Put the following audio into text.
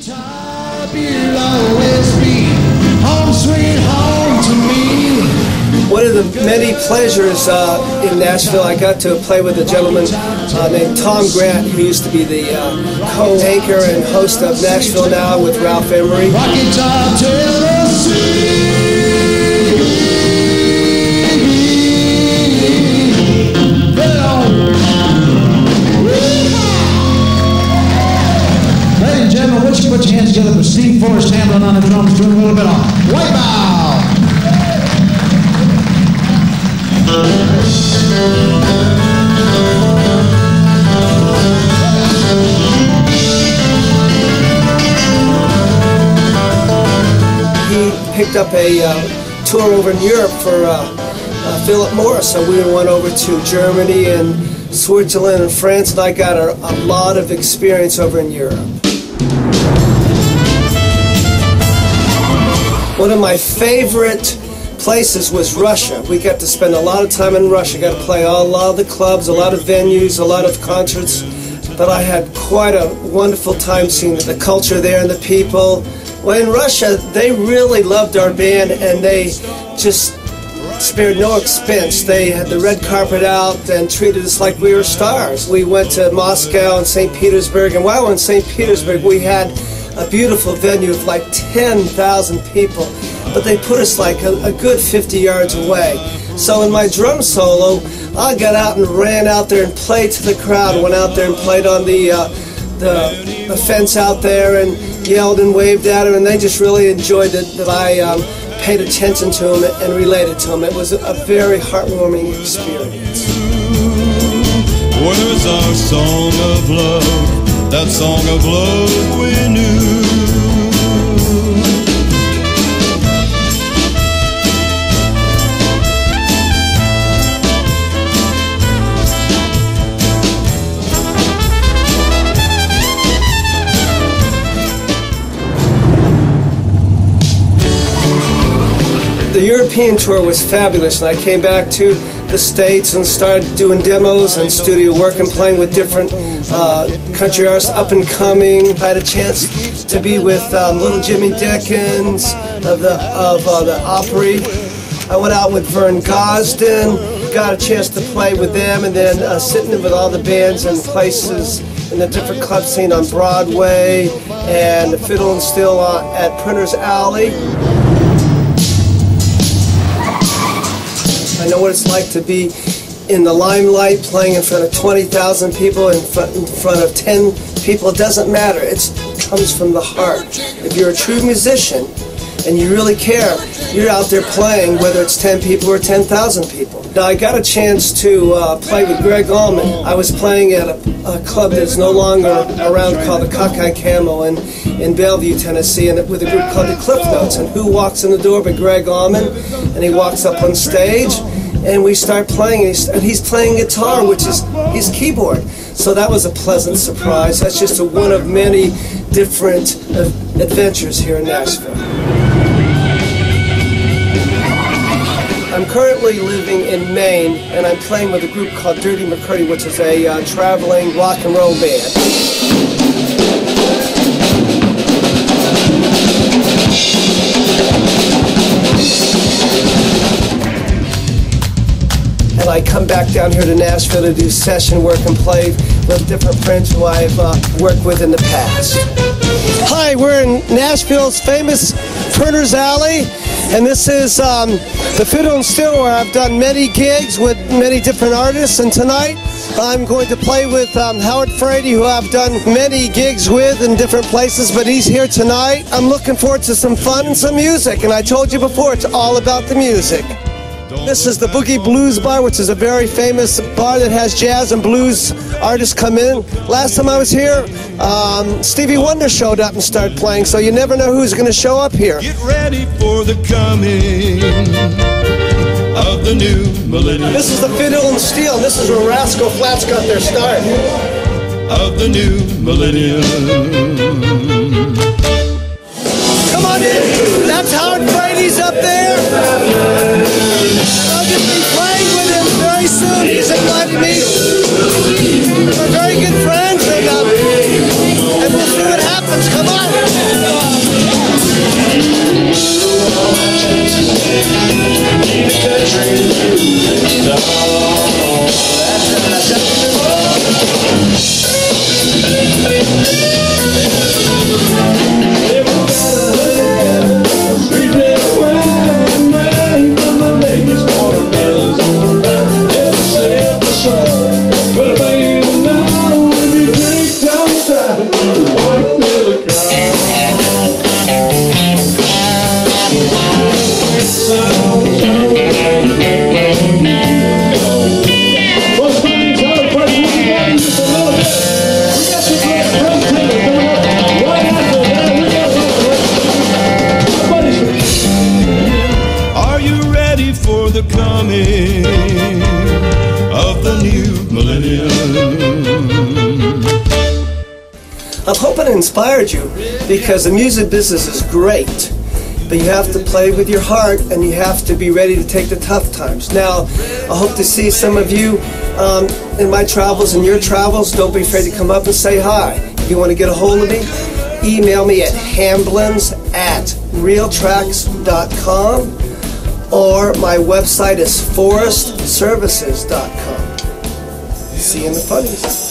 You'll always be home sweet home to me. One of the many pleasures in Nashville, I got to play with a gentleman named Tom Grant, who used to be the co-anchor and host of Nashville Now with Ralph Emery. Rocky Top, Tennessee. Ladies and gentlemen, would you put your hands together for Steve Forrest Hamblen on the drums, doing a little bit on White Bow. He picked up a tour over in Europe for Philip Morris, so we went over to Germany and Switzerland and France, and I got a lot of experience over in Europe. One of my favorite places was Russia. We got to spend a lot of time in Russia. Got to play a lot of the clubs, a lot of venues, a lot of concerts. But I had quite a wonderful time seeing the culture there and the people. Well, in Russia, they really loved our band, and they just spared no expense. They had the red carpet out and treated us like we were stars. We went to Moscow and St. Petersburg, and while in St. Petersburg, we had a beautiful venue of like 10,000 people, but they put us like a good 50 yards away. So in my drum solo, I got out and ran out there and played to the crowd, went out there and played on the fence out there and yelled and waved at them, and they just really enjoyed it, that I paid attention to them and related to them. It was a very heartwarming experience. Where's our song of love, that song of love we knew? The European tour was fabulous, and I came back to the States and started doing demos and studio work and playing with different country artists, up and coming. I had a chance to be with little Jimmy Dickens of the Opry. I went out with Vern Gosdin, got a chance to play with them, and then sitting with all the bands and places in the different club scene on Broadway and the Fiddle and Steel at Printer's Alley. I know what it's like to be in the limelight, playing in front of 20,000 people, in front of 10 people. It doesn't matter. It comes from the heart. If you're a true musician and you really care, you're out there playing, whether it's 10 people or 10,000 people. Now, I got a chance to play with Greg Allman. I was playing at a club that is no longer around called the Cockeye Camo in Bellevue, Tennessee, and with a group called the Cliff Notes. And who walks in the door but Greg Allman? And he walks up on stage, and we start playing, and he's playing guitar, which is his keyboard. So that was a pleasant surprise. That's just one of many different adventures here in Nashville. I'm currently living in Maine, and I'm playing with a group called Dirty McCurdy, which is a traveling rock and roll band. And I come back down here to Nashville to do session work and play with different friends who I've worked with in the past. Hi, we're in Nashville's famous Printer's Alley, and this is the Fiddle and Steel, where I've done many gigs with many different artists, and tonight I'm going to play with Howard Frady, who I've done many gigs with in different places, but he's here tonight. I'm looking forward to some fun and some music, and I told you before, it's all about the music. This is the Boogie Blues Bar, which is a very famous bar that has jazz and blues artists come in. Last time I was here, Stevie Wonder showed up and started playing, so you never know who's going to show up here. Get ready for the coming of the new millennium. This is the Fiddle and Steel, and this is where Rascal Flatts got their start. Of the new millennium. Come on in. That's Howard Frady's up there. I'll just be playing with him very soon. He's invited me. We're very good friends, and we'll see what happens. Come on. of inspired you, because the music business is great, but you have to play with your heart, and you have to be ready to take the tough times. Now, I hope to see some of you in my travels and your travels. Don't be afraid to come up and say hi. If you want to get a hold of me, email me at hamblens@realtracks.com, or my website is forrestservices.com. See you in the funnies.